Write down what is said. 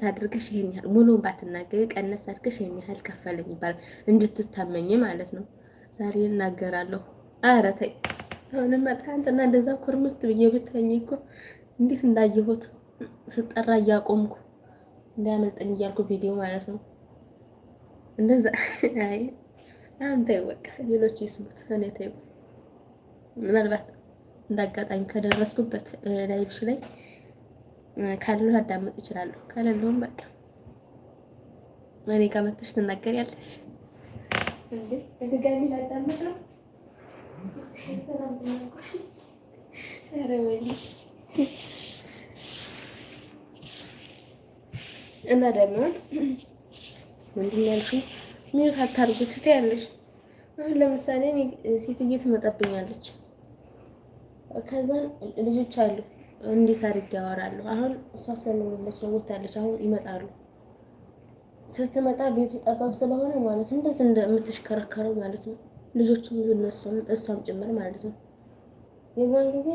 አድርገሽ ይሄን ያህል ሙሉ ባትናገሪ ቀነስ አድርገሽ ይሄን ያህል ከፈለኝ ይባላል፣ እንድትታመኝ ማለት ነው። ዛሬ እናገራለሁ። ኧረ ተይ አሁንም ትናንትና እንደዛ ኮርምት ብዬ ብትኸኝ እኮ እንዴት እንዳየሁት ስጠራ እያቆምኩ እንዳያመልጠኝ እያልኩ ቪዲዮ ማለት ነው። እንደዛ አይ አሁን ተይው በቃ ሌሎች ይስሙት፣ እኔ ተይው። ምናልባት እንዳጋጣሚ ከደረስኩበት ላይቭሽ ላይ ካለው አዳምጥ እችላለሁ፣ ከሌለውም በቃ እኔ ጋር መተሽ ትናገሪያለሽ እንዴ? ድጋሚ ላዳምጥ ነው። ኧረ ወይ እና ደግሞ ምንድን ነው ያልሽኝ? ሚዩት አታርጊ ትያለሽ። አሁን ለምሳሌ እኔ ሴትዬ ትመጣብኛለች፣ ከዛ ልጆች አሉ፣ እንዴት አድርጌ አወራለሁ? አሁን እሷ ስለሌለች ነው ወታለች። አሁን ይመጣሉ። ስትመጣ ቤቱ ጠባብ ስለሆነ ማለት ነው እንደዚህ እንደምትሽከረከረው ማለት ነው። ልጆቹም እነሱም እሷም ጭምር ማለት ነው። የዛን ጊዜ